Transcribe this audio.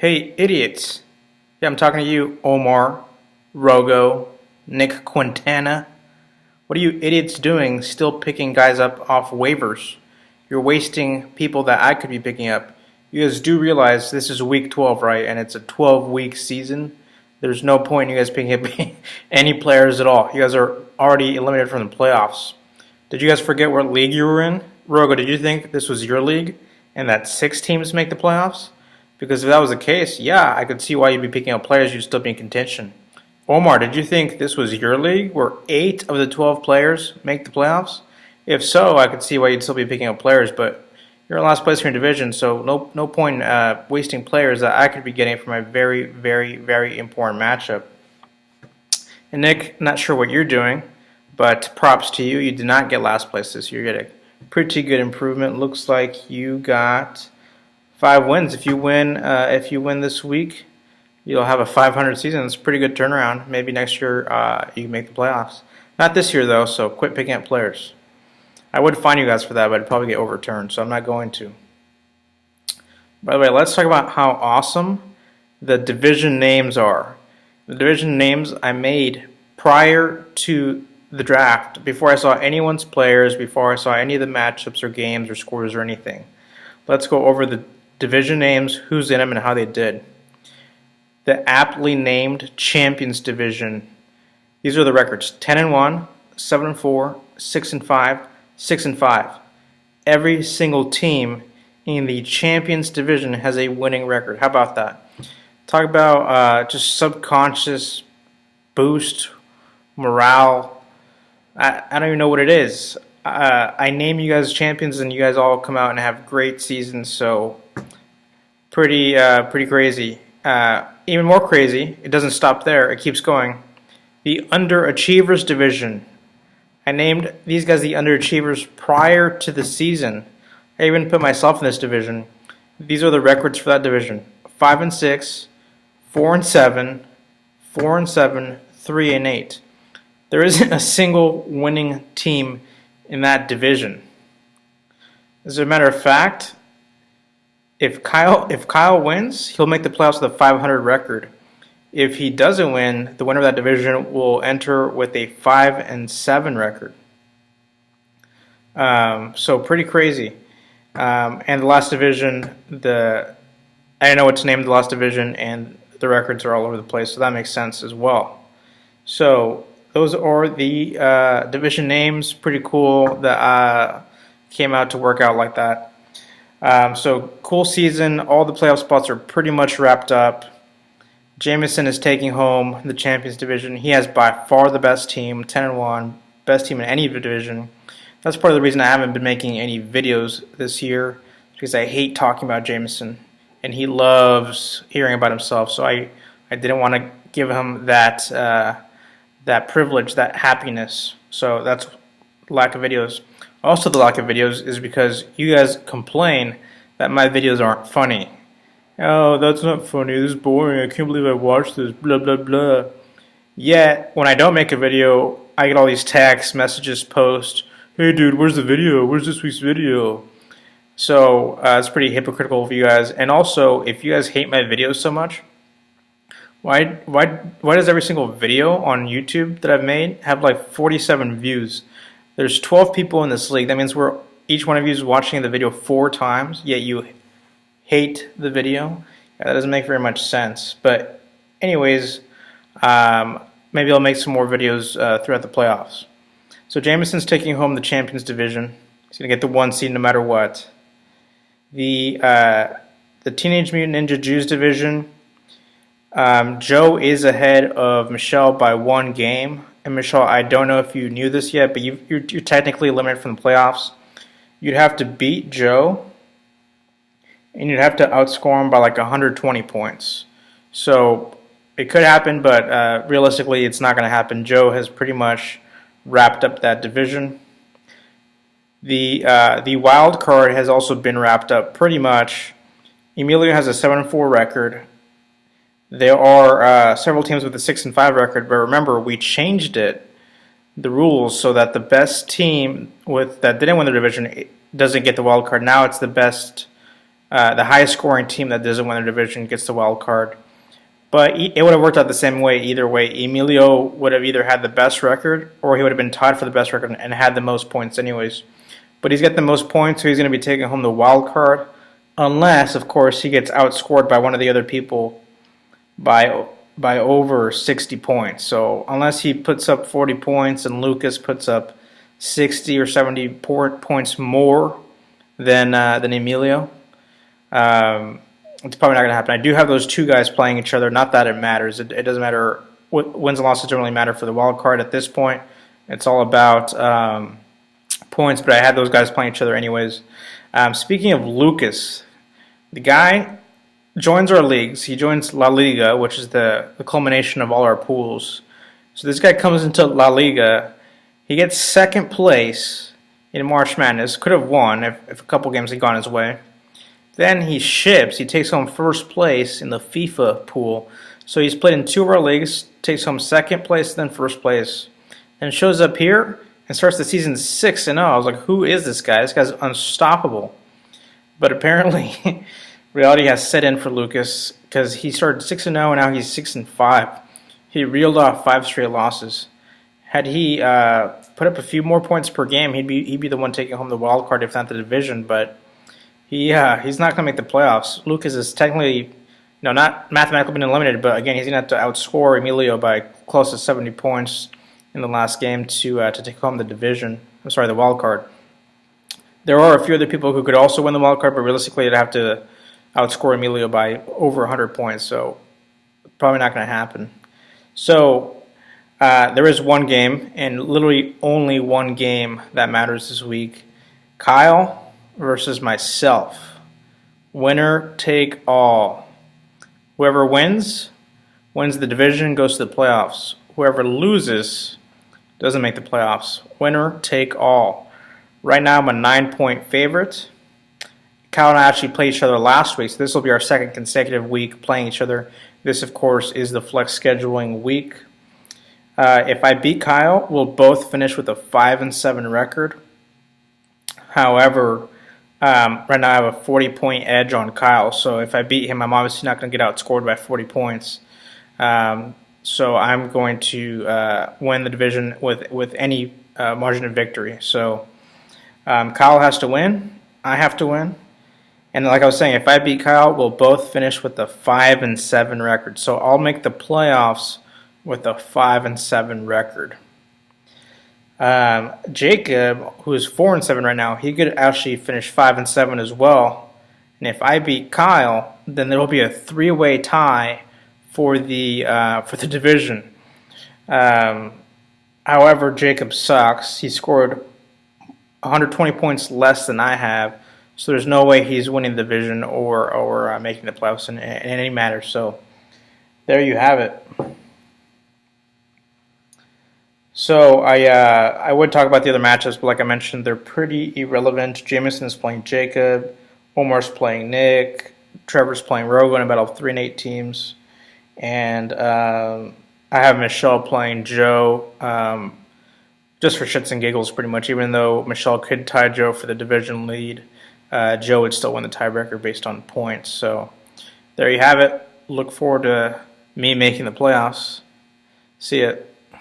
Hey, idiots. Yeah, I'm talking to you, Omar, Rogo, Nick Quintana. What are you idiots doing still picking guys up off waivers? You're wasting people that I could be picking up. You guys do realize this is week 12, right? And it's a 12-week season. There's no point in you guys picking up any players at all. You guys are already eliminated from the playoffs. Did you guys forget what league you were in? Rogo, did you think this was your league and that 6 teams make the playoffs? Because if that was the case, yeah, I could see why you'd be picking up players you'd still be in contention. Omar, did you think this was your league where 8 of the 12 players make the playoffs? If so, I could see why you'd still be picking up players, but you're in last place in your division, so no point wasting players that I could be getting for my very, very, very important matchup. And Nick, not sure what you're doing, but props to you. You did not get last place this year. You get a pretty good improvement. Looks like you got 5 wins. If you win this week, you'll have a 500 season. It's a pretty good turnaround. Maybe next year you can make the playoffs. Not this year though, so quit picking up players. I would fine you guys for that, but it'd probably get overturned, so I'm not going to. By the way, let's talk about how awesome the division names are. The division names I made prior to the draft, before I saw anyone's players, before I saw any of the matchups or games or scores or anything. Let's go over the division names, who's in them, and how they did. The aptly named Champions Division. These are the records: 10-1, 7-4, 6-5, 6-5. Every single team in the Champions Division has a winning record. How about that? Talk about just subconscious boost, morale. I don't even know what it is. I name you guys champions, and you guys all come out and have great seasons. So pretty crazy. Even more crazy, it doesn't stop there. It keeps going. The Underachievers Division. I named these guys the Underachievers prior to the season. I even put myself in this division. These are the records for that division: 5-6, 4-7, 4-7, 3-8. There isn't a single winning team in that division. As a matter of fact, if Kyle wins, he'll make the playoffs with a 500 record. If he doesn't win, the winner of that division will enter with a 5-7 record. So pretty crazy. And the last division, I don't know what to name the last division, and the records are all over the place, so that makes sense as well. So those are the division names. Pretty cool that came out to work out like that. So cool season. All the playoff spots are pretty much wrapped up. Jameson is taking home the Champions Division. He has by far the best team, 10-1, best team in any division. That's part of the reason I haven't been making any videos this year, because I hate talking about Jameson, and he loves hearing about himself. So I didn't want to give him that privilege, that happiness. So that's lack of videos. Also, the lack of videos is because you guys complain that my videos aren't funny. Oh, that's not funny. This is boring. I can't believe I watched this. Blah, blah, blah. Yet, when I don't make a video, I get all these text messages, posts. Hey, dude, where's the video? Where's this week's video? So, it's pretty hypocritical of you guys. And also, if you guys hate my videos so much, why does every single video on YouTube that I've made have like 47 views? There's 12 people in this league. That means each one of you is watching the video 4 times, yet you hate the video. Yeah, that doesn't make very much sense. But anyways, maybe I'll make some more videos throughout the playoffs. So Jameson's taking home the Champions Division. He's going to get the 1 seed no matter what. The Teenage Mutant Ninja Jews Division, Joe is ahead of Michelle by 1 game. And Michelle, I don't know if you knew this yet, but you're technically eliminated from the playoffs. You'd have to beat Joe, and you'd have to outscore him by like 120 points. So it could happen, but realistically, it's not going to happen. Joe has pretty much wrapped up that division. The wild card has also been wrapped up pretty much. Emilio has a 7-4 record. There are several teams with a 6-5 record, but remember, we changed the rules so that the best team that didn't win the division doesn't get the wild card. Now it's the best The highest scoring team that doesn't win their division gets the wild card. But it would have worked out the same way either way. Emilio would have either had the best record or he would have been tied for the best record and had the most points anyways. But he's got the most points, so he's going to be taking home the wild card. Unless, of course, he gets outscored by one of the other people by over 60 points. So unless he puts up 40 points and Lucas puts up 60 or 70 points more than Emilio, it's probably not going to happen. I do have those two guys playing each other. Not that it matters. It doesn't matter. Wins and losses don't really matter for the wild card at this point. It's all about points, but I had those guys playing each other anyways. Speaking of Lucas, the guy joins our leagues. He joins La Liga, which is the culmination of all our pools. So this guy comes into La Liga. He gets second place in March Madness. Could have won if a couple games had gone his way. Then he ships. He takes home first place in the FIFA pool. So he's played in two of our leagues, takes home second place, then first place. Then shows up here and starts the season 6-0. I was like, who is this guy? This guy's unstoppable. But apparently, reality has set in for Lucas because he started 6-0 and now he's 6-5. He reeled off 5 straight losses. Had he put up a few more points per game, he'd be the one taking home the wild card, if not the division. But he's not going to make the playoffs. Lucas is technically, not mathematically been eliminated, but again, he's going to have to outscore Emilio by close to 70 points in the last game to take home the the wild card. There are a few other people who could also win the wild card, but realistically, they'd have to outscore Emilio by over 100 points, so probably not going to happen. So there is one game, and literally only one game that matters this week. Kyle versus myself. Winner take all. Whoever wins the division, goes to the playoffs. Whoever loses doesn't make the playoffs. Winner take all. Right now I'm a 9-point favorite. Kyle and I actually played each other last week, so this will be our second consecutive week playing each other. This, of course, is the flex scheduling week. If I beat Kyle, we'll both finish with a 5-7 record. However, right now I have a 40-point edge on Kyle, so if I beat him, I'm obviously not going to get outscored by 40 points. So I'm going to win the division with any margin of victory. So Kyle has to win. I have to win. And like I was saying, if I beat Kyle, we'll both finish with a 5-7 record. So I'll make the playoffs with a 5-7 record. Jacob, who is 4-7 right now, he could actually finish 5-7 as well. And if I beat Kyle, then there will be a 3-way tie for the division. However, Jacob sucks. He scored 120 points less than I have, so there's no way he's winning the division or making the playoffs in any matter. So there you have it. So I would talk about the other matchups, but like I mentioned, they're pretty irrelevant. Jameson is playing Jacob, Omar's playing Nick, Trevor's playing Rogo in a battle of 3-8 teams, and I have Michelle playing Joe. Just for shits and giggles, pretty much. Even though Michelle could tie Joe for the division lead, Joe would still win the tiebreaker based on points. So there you have it. Look forward to me making the playoffs. See ya.